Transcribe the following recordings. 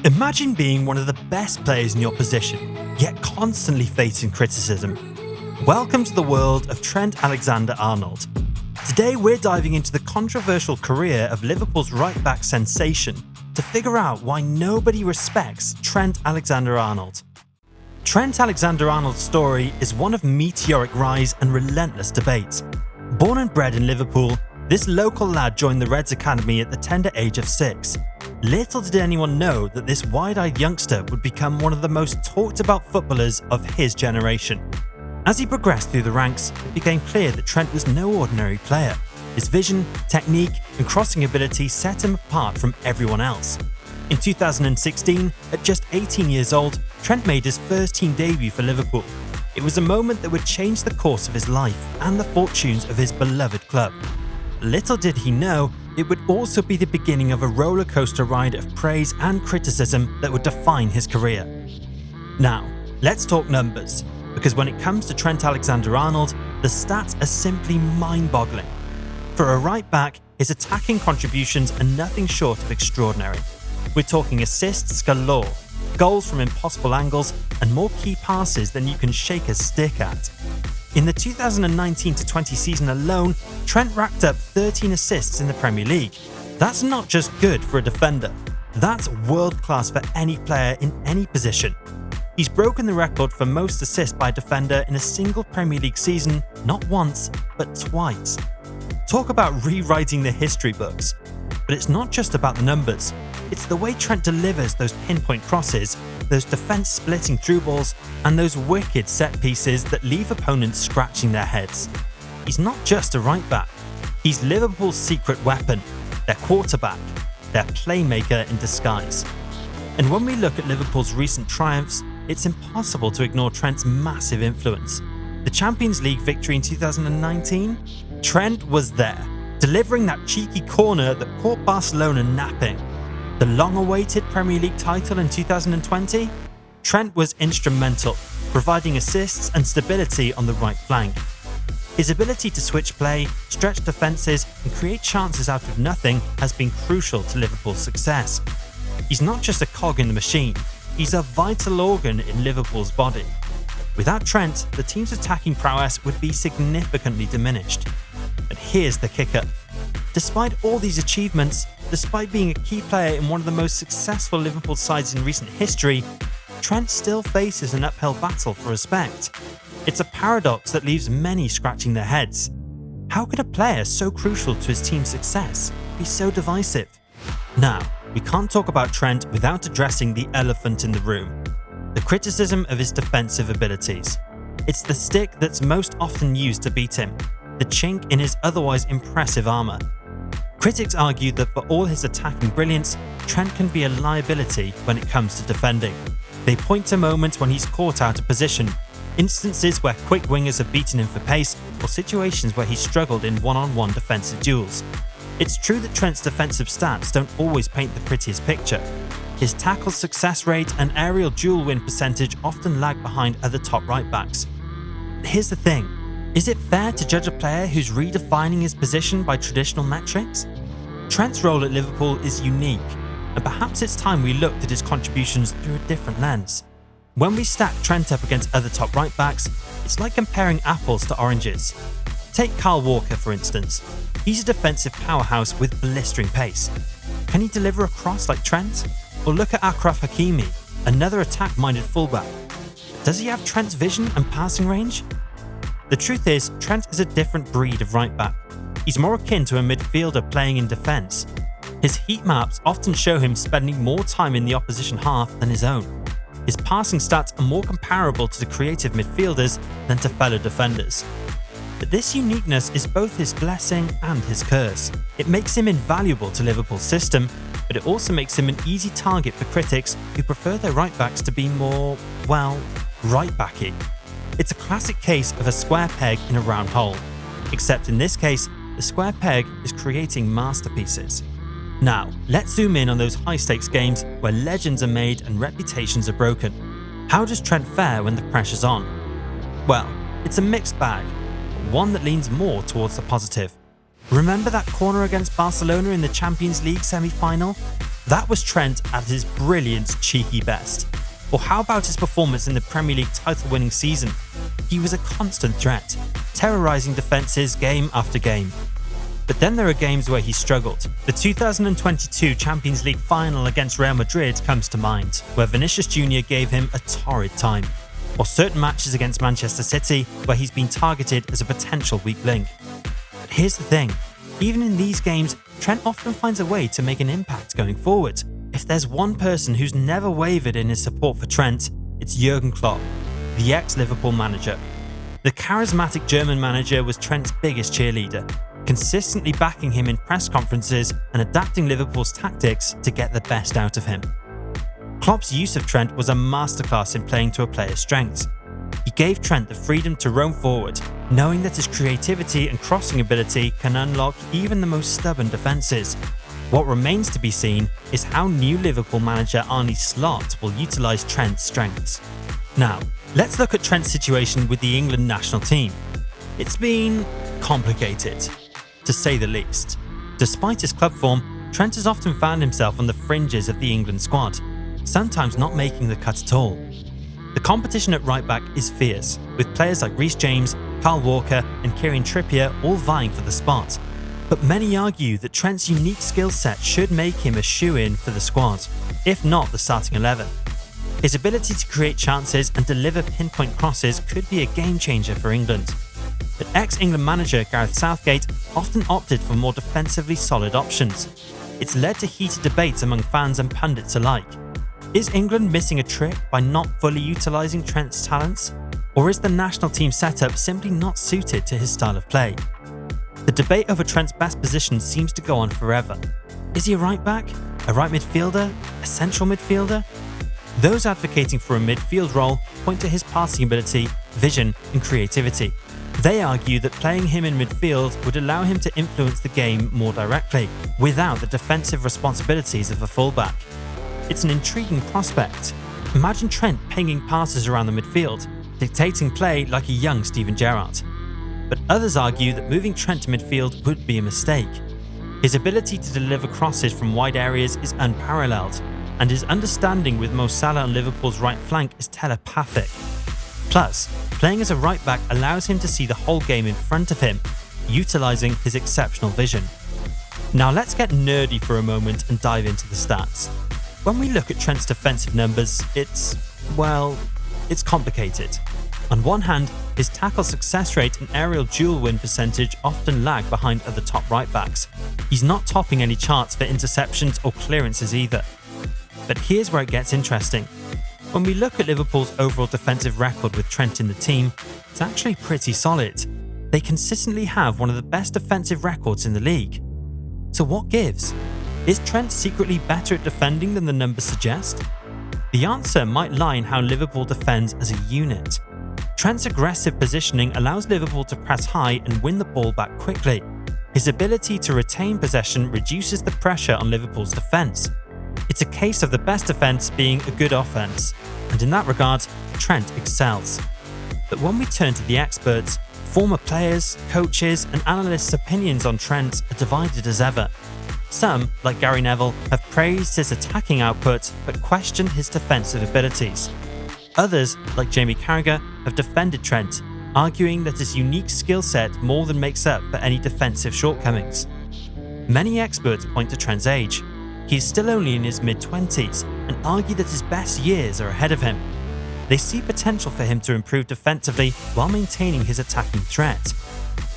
Imagine being one of the best players in your position, yet constantly facing criticism. Welcome to the world of Trent Alexander-Arnold. Today we're diving into the controversial career of Liverpool's right-back sensation to figure out why nobody respects Trent Alexander-Arnold. Trent Alexander-Arnold's story is one of meteoric rise and relentless debate. Born and bred in Liverpool, this local lad joined the Reds Academy at the tender age of 6. Little did anyone know that this wide-eyed youngster would become one of the most talked about footballers of his generation. As he progressed through the ranks, it became clear that Trent was no ordinary player. His vision, technique and crossing ability set him apart from everyone else. In 2016, at just 18 years old, Trent made his first team debut for Liverpool. It was a moment that would change the course of his life and the fortunes of his beloved club. Little did he know, it would also be the beginning of a roller coaster ride of praise and criticism that would define his career. Now, let's talk numbers, because when it comes to Trent Alexander-Arnold, the stats are simply mind-boggling. For a right-back, his attacking contributions are nothing short of extraordinary. We're talking assists galore, goals from impossible angles, and more key passes than you can shake a stick at. In the 2019-20 season alone, Trent racked up 13 assists in the Premier League. That's not just good for a defender, that's world-class for any player in any position. He's broken the record for most assists by a defender in a single Premier League season, not once, but twice. Talk about rewriting the history books. But it's not just about the numbers. It's the way Trent delivers those pinpoint crosses, those defense-splitting through balls, and those wicked set pieces that leave opponents scratching their heads. He's not just a right-back. He's Liverpool's secret weapon, their quarterback, their playmaker in disguise. And when we look at Liverpool's recent triumphs, it's impossible to ignore Trent's massive influence. The Champions League victory in 2019? Trent was there, delivering that cheeky corner that caught Barcelona napping. The long-awaited Premier League title in 2020? Trent was instrumental, providing assists and stability on the right flank. His ability to switch play, stretch defences and create chances out of nothing has been crucial to Liverpool's success. He's not just a cog in the machine, he's a vital organ in Liverpool's body. Without Trent, the team's attacking prowess would be significantly diminished. But here's the kicker. Despite all these achievements, despite being a key player in one of the most successful Liverpool sides in recent history, Trent still faces an uphill battle for respect. It's a paradox that leaves many scratching their heads. How could a player so crucial to his team's success be so divisive? Now, we can't talk about Trent without addressing the elephant in the room: the criticism of his defensive abilities. It's the stick that's most often used to beat him, the chink in his otherwise impressive armour. Critics argue that for all his attacking brilliance, Trent can be a liability when it comes to defending. They point to moments when he's caught out of position, instances where quick wingers have beaten him for pace, or situations where he's struggled in one-on-one defensive duels. It's true that Trent's defensive stats don't always paint the prettiest picture. His tackle success rate and aerial duel win percentage often lag behind other top right-backs. Here's the thing. Is it fair to judge a player who's redefining his position by traditional metrics? Trent's role at Liverpool is unique, and perhaps it's time we looked at his contributions through a different lens. When we stack Trent up against other top right-backs, it's like comparing apples to oranges. Take Kyle Walker, for instance. He's a defensive powerhouse with blistering pace. Can he deliver a cross like Trent? Or look at Achraf Hakimi, another attack-minded fullback. Does he have Trent's vision and passing range? The truth is, Trent is a different breed of right-back. He's more akin to a midfielder playing in defence. His heat maps often show him spending more time in the opposition half than his own. His passing stats are more comparable to the creative midfielders than to fellow defenders. But this uniqueness is both his blessing and his curse. It makes him invaluable to Liverpool's system, but it also makes him an easy target for critics who prefer their right-backs to be more, well, right-backy. It's a classic case of a square peg in a round hole, except in this case, the square peg is creating masterpieces. Now, let's zoom in on those high-stakes games where legends are made and reputations are broken. How does Trent fare when the pressure's on? Well, it's a mixed bag, but one that leans more towards the positive. Remember that corner against Barcelona in the Champions League semi-final? That was Trent at his brilliant, cheeky best. Or how about his performance in the Premier League title-winning season? He was a constant threat, terrorising defences game after game. But then there are games where he struggled. The 2022 Champions League final against Real Madrid comes to mind, where Vinicius Jr. gave him a torrid time. Or certain matches against Manchester City, where he's been targeted as a potential weak link. But here's the thing, even in these games, Trent often finds a way to make an impact going forward. If there's one person who's never wavered in his support for Trent, it's Jurgen Klopp, the ex-Liverpool manager. The charismatic German manager was Trent's biggest cheerleader, consistently backing him in press conferences and adapting Liverpool's tactics to get the best out of him. Klopp's use of Trent was a masterclass in playing to a player's strengths. He gave Trent the freedom to roam forward, knowing that his creativity and crossing ability can unlock even the most stubborn defences. What remains to be seen is how new Liverpool manager Arne Slot will utilise Trent's strengths. Now, let's look at Trent's situation with the England national team. It's been complicated, to say the least. Despite his club form, Trent has often found himself on the fringes of the England squad, sometimes not making the cut at all. The competition at right back is fierce, with players like Reece James, Kyle Walker and Kieran Trippier all vying for the spot. But many argue that Trent's unique skill set should make him a shoo-in for the squad, if not the starting 11. His ability to create chances and deliver pinpoint crosses could be a game changer for England. But ex-England manager Gareth Southgate often opted for more defensively solid options. It's led to heated debates among fans and pundits alike. Is England missing a trick by not fully utilising Trent's talents? Or is the national team setup simply not suited to his style of play? The debate over Trent's best position seems to go on forever. Is he a right back? A right midfielder? A central midfielder? Those advocating for a midfield role point to his passing ability, vision and creativity. They argue that playing him in midfield would allow him to influence the game more directly, without the defensive responsibilities of a fullback. It's an intriguing prospect. Imagine Trent pinging passes around the midfield, dictating play like a young Steven Gerrard. But others argue that moving Trent to midfield would be a mistake. His ability to deliver crosses from wide areas is unparalleled, and his understanding with Mo Salah on Liverpool's right flank is telepathic. Plus, playing as a right back allows him to see the whole game in front of him, utilising his exceptional vision. Now let's get nerdy for a moment and dive into the stats. When we look at Trent's defensive numbers, it's complicated. On one hand, his tackle success rate and aerial duel win percentage often lag behind other top right backs. He's not topping any charts for interceptions or clearances either. But here's where it gets interesting. When we look at Liverpool's overall defensive record with Trent in the team, it's actually pretty solid. They consistently have one of the best defensive records in the league. So what gives? Is Trent secretly better at defending than the numbers suggest? The answer might lie in how Liverpool defends as a unit. Trent's aggressive positioning allows Liverpool to press high and win the ball back quickly. His ability to retain possession reduces the pressure on Liverpool's defence. It's a case of the best defence being a good offence, and in that regard, Trent excels. But when we turn to the experts, former players, coaches and analysts' opinions on Trent are divided as ever. Some, like Gary Neville, have praised his attacking output but questioned his defensive abilities. Others, like Jamie Carragher, have defended Trent, arguing that his unique skill set more than makes up for any defensive shortcomings. Many experts point to Trent's age. He is still only in his mid-20s and argue that his best years are ahead of him. They see potential for him to improve defensively while maintaining his attacking threat.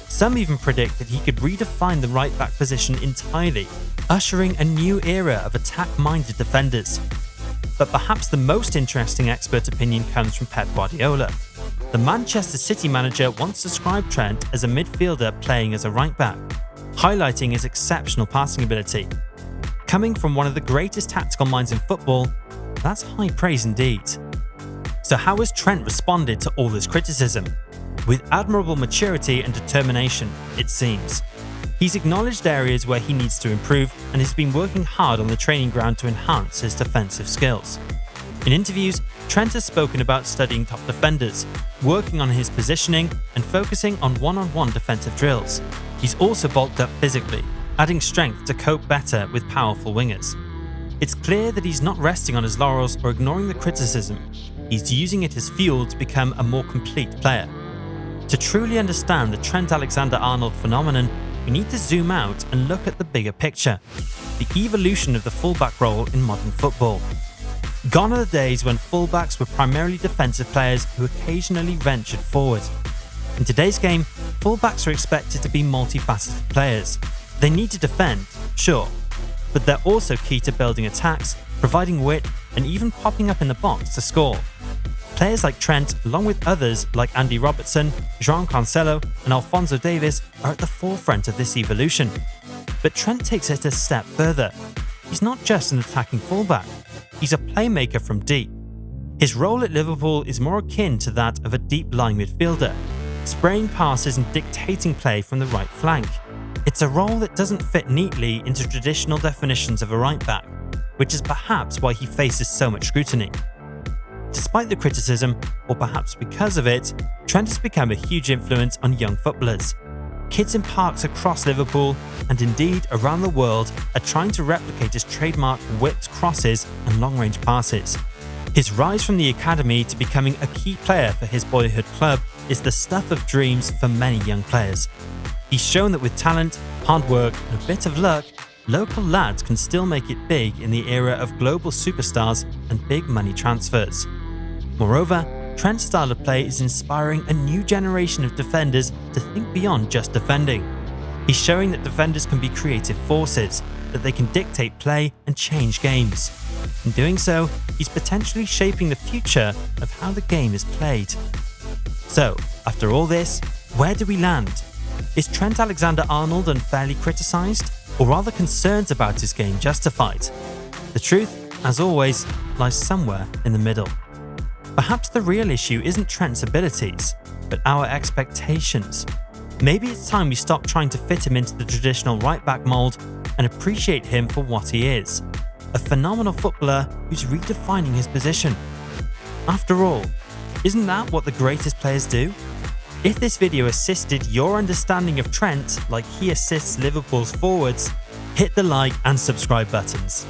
Some even predict that he could redefine the right-back position entirely, ushering a new era of attack-minded defenders. But perhaps the most interesting expert opinion comes from Pep Guardiola. The Manchester City manager once described Trent as a midfielder playing as a right-back, highlighting his exceptional passing ability. Coming from one of the greatest tactical minds in football, that's high praise indeed. So how has Trent responded to all this criticism? With admirable maturity and determination, it seems. He's acknowledged areas where he needs to improve and has been working hard on the training ground to enhance his defensive skills. In interviews, Trent has spoken about studying top defenders, working on his positioning and focusing on one-on-one defensive drills. He's also bulked up physically, adding strength to cope better with powerful wingers. It's clear that he's not resting on his laurels or ignoring the criticism. He's using it as fuel to become a more complete player. To truly understand the Trent Alexander-Arnold phenomenon, we need to zoom out and look at the bigger picture, the evolution of the fullback role in modern football. Gone are the days when fullbacks were primarily defensive players who occasionally ventured forward. In today's game, fullbacks are expected to be multifaceted players. They need to defend, sure, but they're also key to building attacks, providing width, and even popping up in the box to score. Players like Trent, along with others like Andy Robertson, João Cancelo, and Alphonso Davies, are at the forefront of this evolution. But Trent takes it a step further. He's not just an attacking fullback, he's a playmaker from deep. His role at Liverpool is more akin to that of a deep-lying midfielder, spraying passes and dictating play from the right flank. It's a role that doesn't fit neatly into traditional definitions of a right-back, which is perhaps why he faces so much scrutiny. Despite the criticism, or perhaps because of it, Trent has become a huge influence on young footballers. Kids in parks across Liverpool, and indeed around the world, are trying to replicate his trademark whipped crosses and long-range passes. His rise from the academy to becoming a key player for his boyhood club is the stuff of dreams for many young players. He's shown that with talent, hard work, and a bit of luck, local lads can still make it big in the era of global superstars and big money transfers. Moreover, Trent's style of play is inspiring a new generation of defenders to think beyond just defending. He's showing that defenders can be creative forces, that they can dictate play and change games. In doing so, he's potentially shaping the future of how the game is played. So, after all this, where do we land? Is Trent Alexander-Arnold unfairly criticised, or are the concerns about his game justified? The truth, as always, lies somewhere in the middle. Perhaps the real issue isn't Trent's abilities, but our expectations. Maybe it's time we stop trying to fit him into the traditional right-back mould and appreciate him for what he is, a phenomenal footballer who's redefining his position. After all, isn't that what the greatest players do? If this video assisted your understanding of Trent like he assists Liverpool's forwards, hit the like and subscribe buttons.